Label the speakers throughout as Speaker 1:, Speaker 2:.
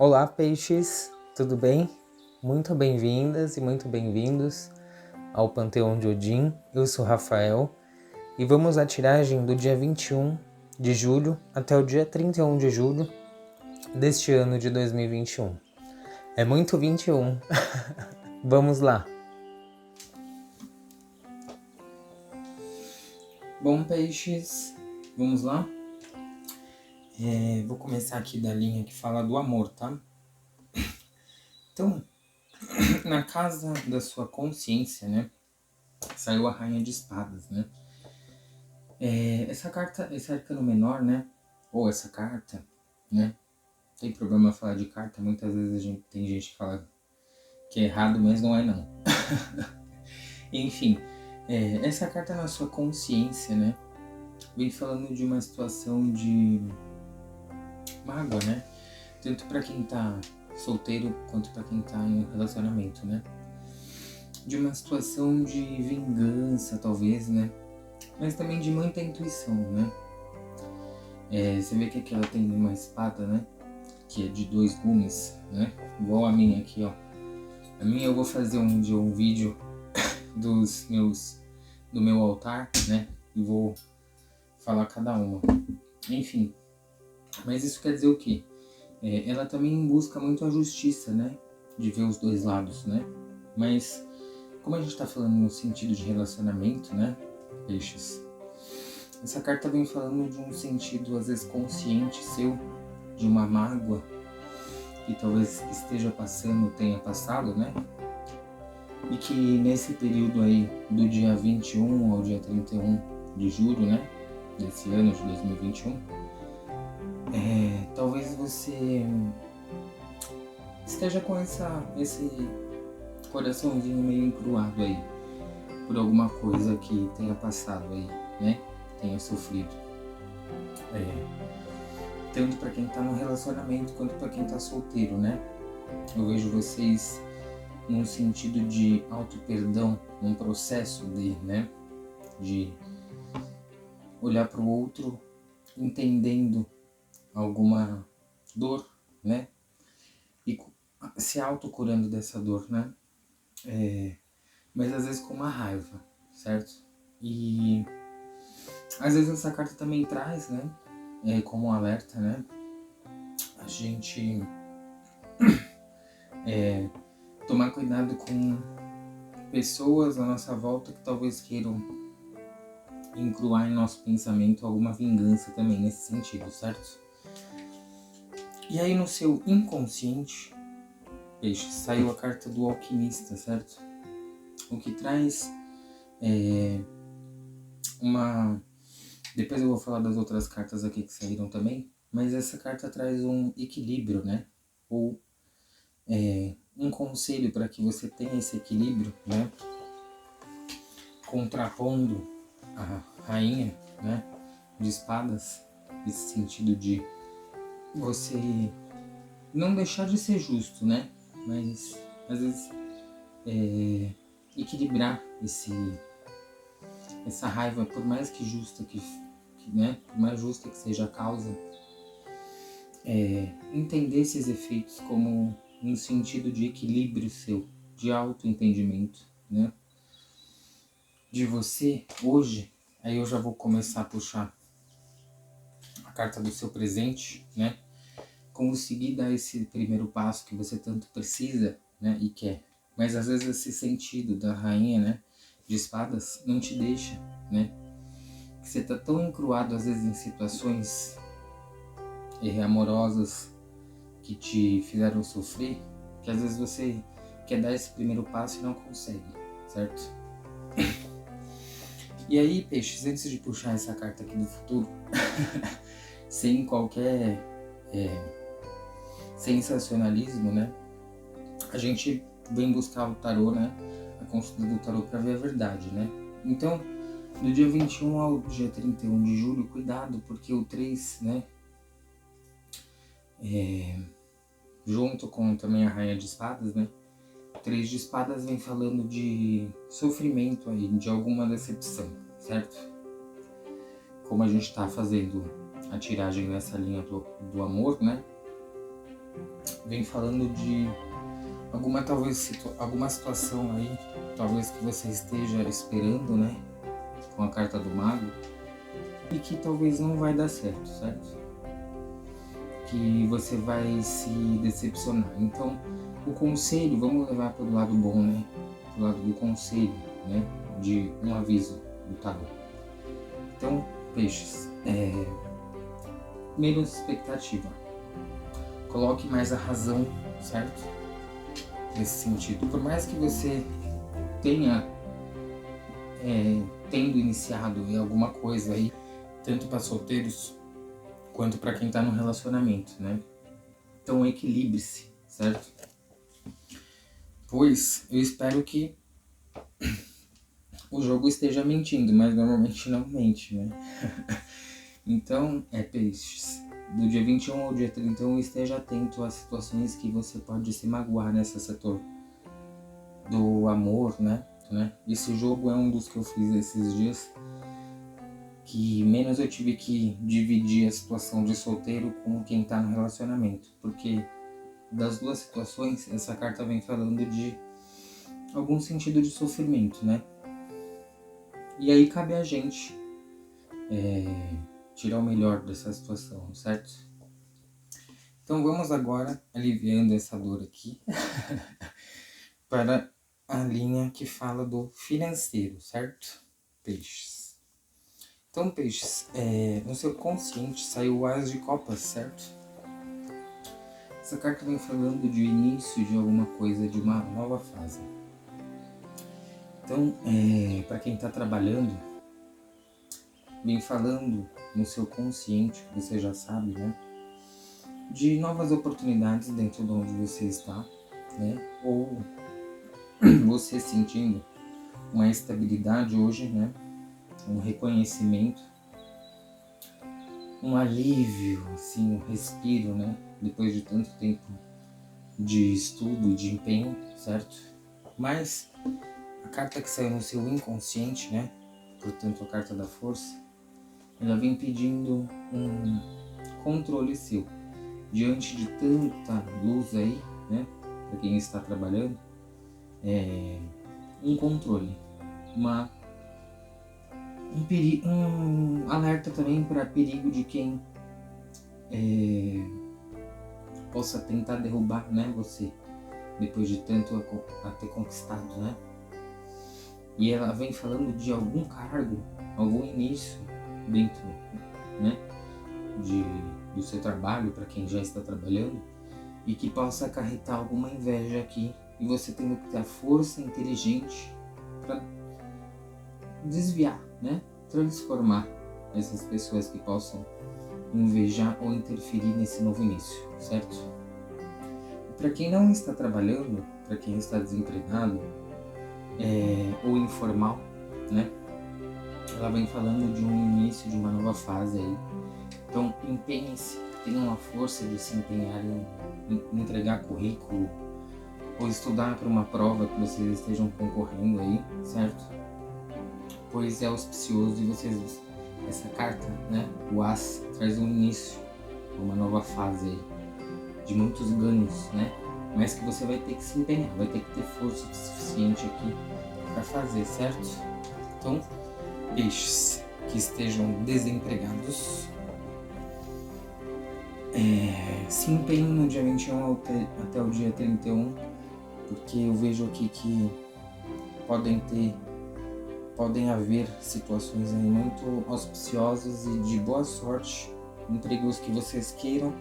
Speaker 1: Olá, peixes, tudo bem? Muito bem-vindas e muito bem-vindos ao Panteão de Odin. Eu sou Rafael e vamos à tiragem do dia 21 de julho até o dia 31 de julho deste ano de 2021. É muito 21. Vamos lá. Bom, peixes, vamos lá? Vou começar aqui da linha que fala do amor, tá? Então, na casa da sua consciência, né? Saiu a Rainha de Espadas, né? Essa carta, esse arcano menor, né? Ou essa carta, né? Tem problema falar de carta, muitas vezes tem gente que fala que é errado, mas não é não. Enfim, essa carta na sua consciência, né? Vem falando de uma situação de mágoa, né? Tanto para quem tá solteiro quanto para quem tá em um relacionamento, né? De uma situação de vingança, talvez, né? Mas também de muita intuição, né? Você vê que aqui ela tem uma espada, né? Que é de 2 gumes, né? Igual a minha aqui, ó. A minha eu vou fazer um vídeo do meu altar, né? E vou falar cada uma. Enfim, mas isso quer dizer o quê? Ela também busca muito a justiça, né? De ver os dois lados, né? Mas como a gente tá falando no sentido de relacionamento, né? Peixes. Essa carta vem falando de um sentido às vezes consciente seu, de uma mágoa que talvez esteja passando, tenha passado, né? E que nesse período aí, do dia 21 ao dia 31 de julho, né? Desse ano de 2021, talvez você esteja com esse coraçãozinho meio encruado aí, por alguma coisa que tenha passado aí, né? Tenha sofrido. Tanto para quem tá no relacionamento quanto para quem tá solteiro, né? Eu vejo vocês num sentido de auto-perdão, num processo né? De olhar para o outro entendendo alguma dor, né? E se autocurando dessa dor, né? Mas às vezes com uma raiva, certo? E às vezes essa carta também traz, né? Como um alerta, né? A gente tomar cuidado com pessoas à nossa volta que talvez queiram incluir em nosso pensamento alguma vingança também nesse sentido, certo? E aí no seu inconsciente, peixe, saiu a carta do alquimista, certo? O que traz Depois eu vou falar das outras cartas aqui que saíram também, mas essa carta traz um equilíbrio, né? Ou um conselho para que você tenha esse equilíbrio, né? Contrapondo a rainha, né? De espadas, nesse sentido de você não deixar de ser justo, né? Mas às vezes equilibrar essa raiva, por mais que justa né? Por mais justa que seja a causa, entender esses efeitos como um sentido de equilíbrio seu, de autoentendimento, né? De você hoje, aí eu já vou começar a puxar a carta do seu presente, né? Conseguir dar esse primeiro passo que você tanto precisa, né? E quer. Mas às vezes esse sentido da rainha, né? De espadas não te deixa, né? Que você tá tão encruado às vezes em situações amorosas que te fizeram sofrer, que às vezes você quer dar esse primeiro passo e não consegue, certo? E aí, peixes, antes de puxar essa carta aqui do futuro, sem qualquer sensacionalismo, né? A gente vem buscar o tarô, né? A consulta do tarô para ver a verdade, né? Então, do dia 21 ao dia 31 de julho, cuidado, porque o 3, né? Junto com também a Rainha de Espadas, né? O 3 de Espadas vem falando de sofrimento aí, de alguma decepção, certo? Como a gente tá fazendo a tiragem nessa linha do amor, né? vem falando de alguma situação aí, talvez que você esteja esperando, né, com a carta do mago, e que talvez não vai dar certo, certo? Que você vai se decepcionar. Então, o conselho, vamos levar para o lado bom, né? Para o lado do conselho, né? De um aviso do tarô. Então, peixes, menos expectativa. Coloque mais a razão, certo? Nesse sentido. Por mais que você tenha tendo iniciado em alguma coisa aí, tanto para solteiros quanto para quem está no relacionamento, né? Então equilibre-se, certo? Pois eu espero que o jogo esteja mentindo, mas normalmente não mente, né? Então, peixes, do dia 21 ao dia 31 esteja atento às situações que você pode se magoar nesse setor do amor, né? Esse jogo é um dos que eu fiz esses dias, que menos eu tive que dividir a situação de solteiro com quem tá no relacionamento, porque das duas situações essa carta vem falando de algum sentido de sofrimento, né? E aí cabe a gente tirar o melhor dessa situação, certo? Então vamos agora aliviando essa dor aqui para a linha que fala do financeiro, certo? Peixes. Então, peixes, no seu consciente saiu o As de Copas, certo? Essa carta vem falando de início de alguma coisa, de uma nova fase. Então, para quem está trabalhando, vem falando no seu consciente, que você já sabe, né? De novas oportunidades dentro de onde você está, né? Ou você sentindo uma estabilidade hoje, né? Um reconhecimento, um alívio, assim, um respiro, né? Depois de tanto tempo de estudo, de empenho, certo? Mas a carta que saiu no seu inconsciente, né? Portanto, a carta da força, ela vem pedindo um controle seu. Diante de tanta luz aí, né? Para quem está trabalhando, um controle, um alerta também para perigo de quem possa tentar derrubar, né, você, depois de tanto a ter conquistado, né? E ela vem falando de algum cargo, algum início dentro, né, do seu trabalho, para quem já está trabalhando, e que possa acarretar alguma inveja aqui, e você tendo que ter a força inteligente para desviar, né, transformar essas pessoas que possam invejar ou interferir nesse novo início, certo? Para quem não está trabalhando, para quem está desempregado ou informal, né? Ela vem falando de um início de uma nova fase aí. Então empenhe-se, tenham a força de se empenhar em entregar currículo ou estudar para uma prova que vocês estejam concorrendo aí, certo? Pois é auspicioso e vocês, essa carta, né? O As traz um início, uma nova fase aí, de muitos ganhos, né? Mas que você vai ter que se empenhar, vai ter que ter força suficiente aqui para fazer, certo? Então, peixes que estejam desempregados, se empenhem no dia 21 até o dia 31, porque eu vejo aqui que podem haver situações aí muito auspiciosas e de boa sorte, empregos que vocês queiram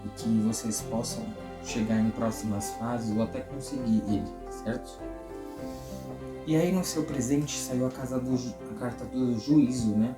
Speaker 1: e que vocês possam chegar em próximas fases ou até conseguir ele, certo? E aí no seu presente saiu a carta do juízo, né?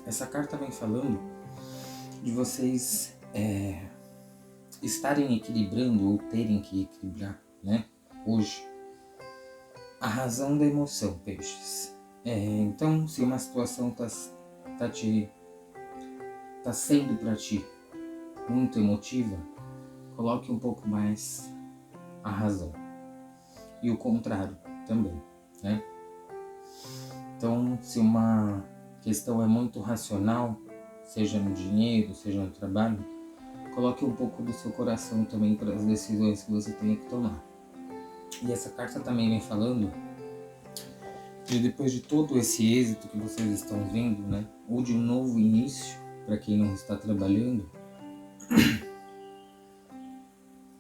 Speaker 1: Essa carta vem falando de vocês estarem equilibrando ou terem que equilibrar, né? Hoje, a razão da emoção, peixes. Então, se uma situação tá sendo para ti muito emotiva, coloque um pouco mais a razão. E o contrário também, né? Então, se uma questão é muito racional, seja no dinheiro, seja no trabalho, coloque um pouco do seu coração também para as decisões que você tenha que tomar. E essa carta também vem falando de depois de todo esse êxito que vocês estão vendo, né? Ou de um novo início para quem não está trabalhando,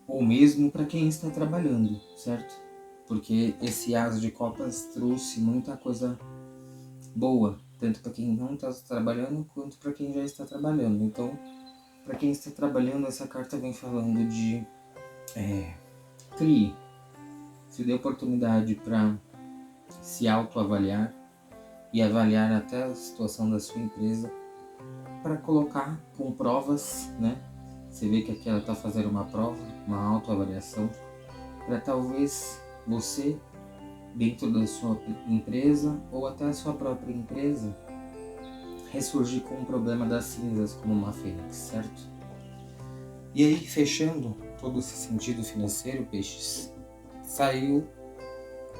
Speaker 1: ou mesmo para quem está trabalhando, certo? Porque esse As de Copas trouxe muita coisa boa, tanto para quem não está trabalhando quanto para quem já está trabalhando. Então, para quem está trabalhando, essa carta vem falando de crie, se dê oportunidade para se autoavaliar e avaliar até a situação da sua empresa para colocar com provas, né? Você vê que aqui ela está fazendo uma prova, uma autoavaliação, para talvez você, dentro da sua empresa ou até a sua própria empresa, ressurgir com um problema das cinzas como uma fênix, certo? E aí, fechando todo esse sentido financeiro, peixes, saiu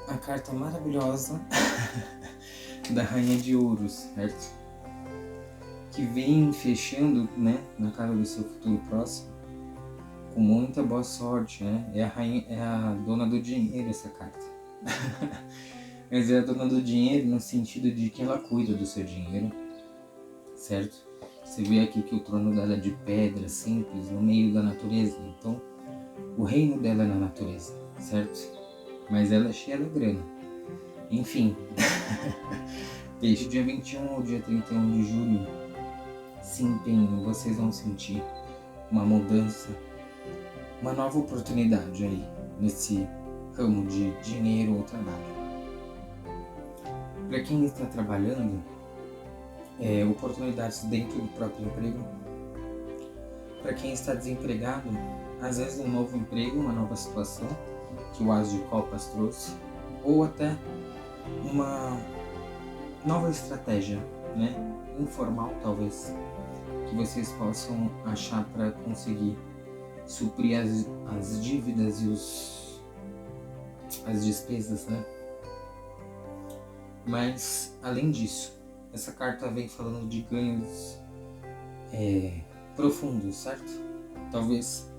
Speaker 1: a carta maravilhosa da Rainha de Ouros, certo? Que vem fechando, né, na casa do seu futuro próximo, com muita boa sorte, né? É a dona do dinheiro essa carta. Mas é a dona do dinheiro no sentido de que ela cuida do seu dinheiro, certo? Você vê aqui que o trono dela é de pedra simples, no meio da natureza. Então, o reino dela é na natureza, certo? Mas ela é cheia da grana. Enfim, peixe, dia 21 ao dia 31 de julho, se empenhem, vocês vão sentir uma mudança, uma nova oportunidade aí, nesse ramo de dinheiro ou trabalho. Para quem está trabalhando, oportunidades dentro do próprio emprego. Para quem está desempregado, às vezes um novo emprego, uma nova situação que o As de Copas trouxe, ou até uma nova estratégia, né? Informal talvez, que vocês possam achar para conseguir suprir as dívidas e as despesas, né? Mas além disso, essa carta vem falando de ganhos profundos, certo? Talvez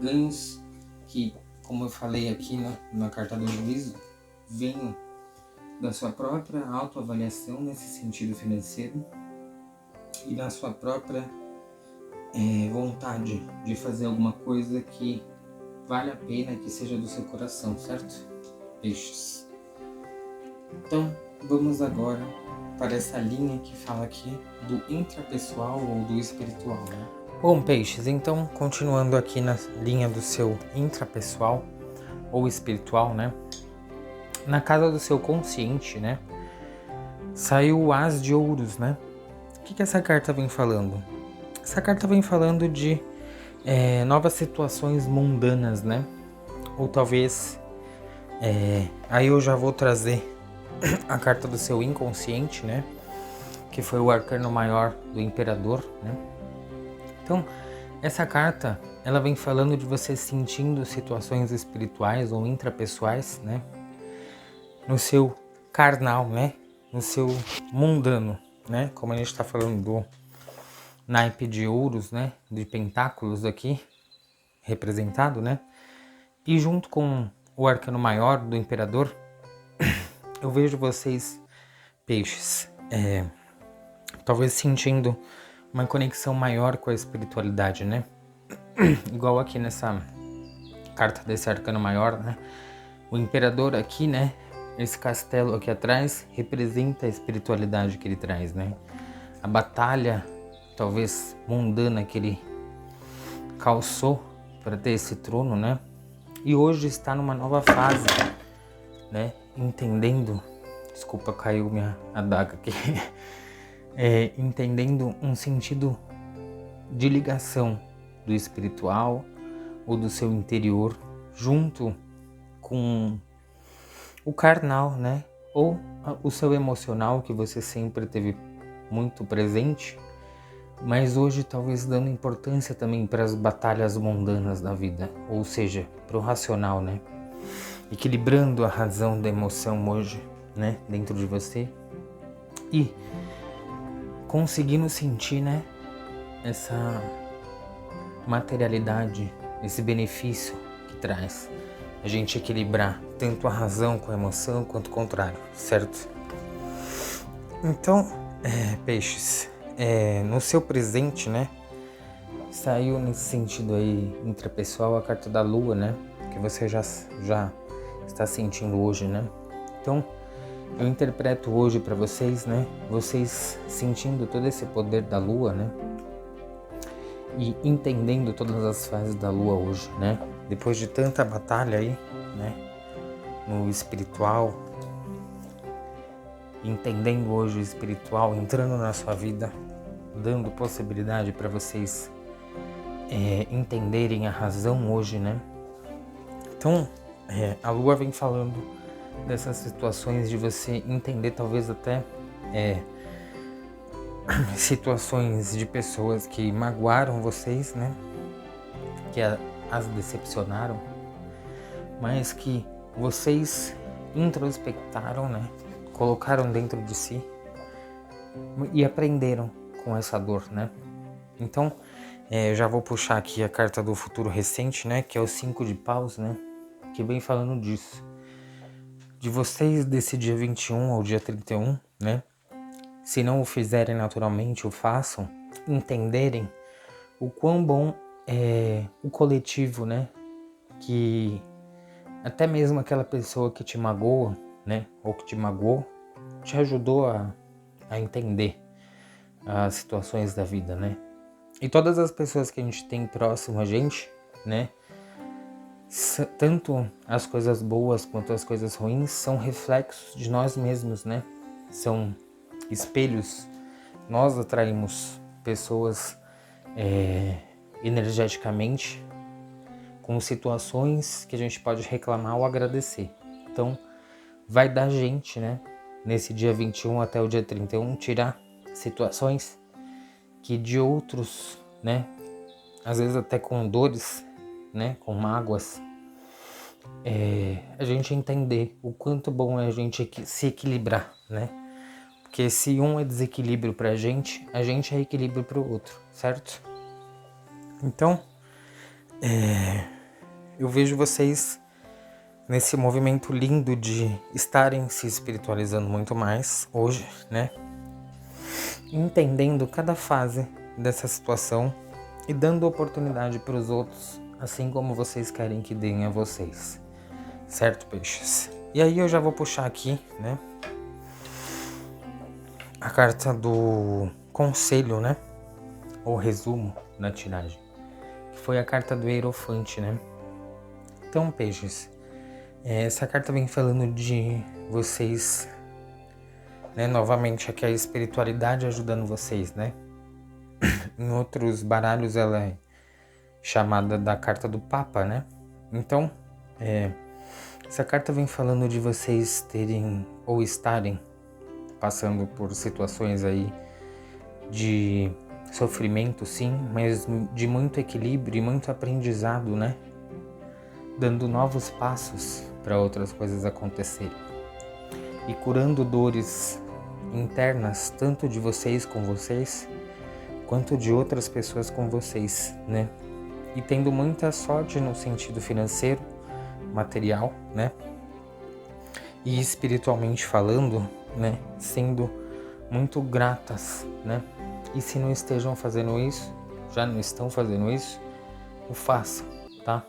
Speaker 1: ganhos que, como eu falei aqui na carta do juízo, venham da sua própria autoavaliação nesse sentido financeiro e da sua própria vontade de fazer alguma coisa que vale a pena, que seja do seu coração, certo? Peixes. Então, vamos agora para essa linha que fala aqui do intrapessoal ou do espiritual, né? Bom, peixes, então continuando aqui na linha do seu intrapessoal ou espiritual, né? Na casa do seu consciente, né? Saiu o As de Ouros, né? O que essa carta vem falando? Essa carta vem falando de novas situações mundanas, né? Ou talvez, aí eu já vou trazer a carta do seu inconsciente, né? Que foi o arcano maior do imperador, né? Então, essa carta, ela vem falando de você sentindo situações espirituais ou intrapessoais, né? No seu carnal, né? No seu mundano, né? Como a gente está falando do naipe de ouros, né? De pentáculos aqui, representado, né? E junto com o arcano maior do imperador, eu vejo vocês, peixes, talvez sentindo uma conexão maior com a espiritualidade, né? Igual aqui nessa carta desse arcano maior, né? O imperador aqui, né? Esse castelo aqui atrás representa a espiritualidade que ele traz, né? A batalha, talvez mundana, que ele calçou para ter esse trono, né? E hoje está numa nova fase, né? Entendendo, desculpa, caiu minha adaga aqui. Entendendo um sentido de ligação do espiritual ou do seu interior junto com o carnal, né? Ou o seu emocional, que você sempre teve muito presente, mas hoje talvez dando importância também para as batalhas mundanas da vida, ou seja, para o racional, né? Equilibrando a razão da emoção hoje, né? Dentro de você e conseguindo sentir, né? materialidade, esse benefício que traz a gente equilibrar tanto a razão com a emoção quanto o contrário, certo? Então, peixes, no seu presente, né, saiu nesse sentido aí intrapessoal a carta da lua, né, que você já está sentindo hoje, né? Então, eu interpreto hoje para vocês, né, vocês sentindo todo esse poder da lua, né, e entendendo todas as fases da lua hoje, né, depois de tanta batalha aí, né, no espiritual, entendendo hoje o espiritual, entrando na sua vida, dando possibilidade para vocês entenderem a razão hoje, né? Então, a lua vem falando dessas situações de você entender talvez até situações de pessoas que magoaram vocês, né? Que as decepcionaram, mas que vocês introspectaram, né? Colocaram dentro de si e aprenderam com essa dor, né? Então, eu já vou puxar aqui a carta do futuro recente, né? Que é o 5 de paus, né? Que vem falando disso. De vocês desse dia 21 ao dia 31, né? Se não o fizerem naturalmente, o façam, entenderem o quão bom é o coletivo, né? Que até mesmo aquela pessoa que te magoa, né? Ou que te magoou, te ajudou a entender as situações da vida, né? E todas as pessoas que a gente tem próximo a gente, né? Tanto as coisas boas quanto as coisas ruins são reflexos de nós mesmos, né? São espelhos. Nós atraímos pessoas energeticamente com situações que a gente pode reclamar ou agradecer. Então, vai da gente, né? Nesse dia 21 até o dia 31, tirar situações que de outros, né? Às vezes até com dores, né? Com mágoas. A gente entender o quanto bom é a gente se equilibrar, né? Porque se um é desequilíbrio pra gente, a gente é equilíbrio pro outro, certo? Então, eu vejo vocês nesse movimento lindo de estarem se espiritualizando muito mais hoje, né? Entendendo cada fase dessa situação e dando oportunidade para os outros, assim como vocês querem que deem a vocês, certo, peixes? E aí eu já vou puxar aqui, né, a carta do conselho, né, ou resumo da tiragem, que foi a carta do Hierofante, né? Então, peixes, essa carta vem falando de vocês, né, novamente aqui a espiritualidade ajudando vocês, né? Em outros baralhos ela é chamada da carta do Papa, né? Então, essa carta vem falando de vocês terem ou estarem passando por situações aí de sofrimento, sim, mas de muito equilíbrio e muito aprendizado, né? Dando novos passos para outras coisas acontecerem e curando dores internas, tanto de vocês com vocês, quanto de outras pessoas com vocês, né? E tendo muita sorte no sentido financeiro, material, né? E espiritualmente falando, né? Sendo muito gratas, né? E se não estejam fazendo isso, já não estão fazendo isso, o façam, tá?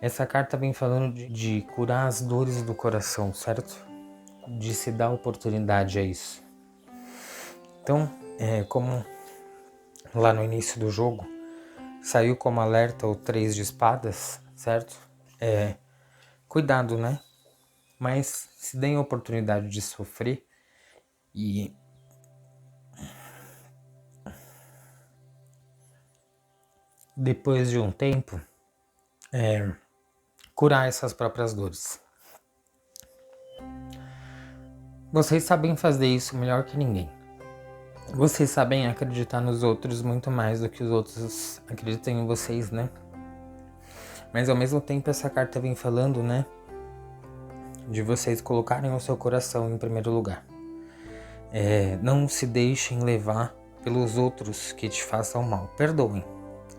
Speaker 1: Essa carta vem falando de curar as dores do coração, certo? De se dar oportunidade a isso. Então, como lá no início do jogo, saiu como alerta o 3 de espadas, certo? Cuidado, né? Mas se deem a oportunidade de sofrer e depois de um tempo, curar essas próprias dores. Vocês sabem fazer isso melhor que ninguém. Vocês sabem acreditar nos outros muito mais do que os outros acreditam em vocês, né? Mas ao mesmo tempo essa carta vem falando, né? De vocês colocarem o seu coração em primeiro lugar. Não se deixem levar pelos outros que te façam mal. Perdoem.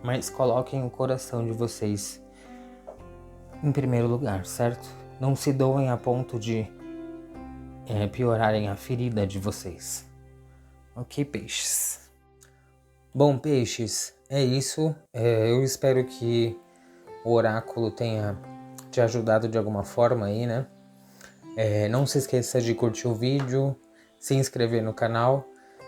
Speaker 1: mas coloquem o coração de vocês em primeiro lugar, certo? Não se doem a ponto de piorarem a ferida de vocês. Ok, peixes? Bom, peixes, é isso. Eu espero que o oráculo tenha te ajudado de alguma forma aí, né? Não se esqueça de curtir o vídeo, se inscrever no canal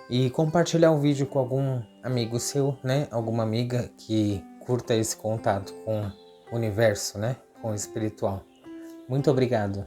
Speaker 1: e compartilhar o vídeo com algum amigo seu, né? Alguma amiga que curta esse contato com o universo, né? Com o espiritual. Muito obrigado.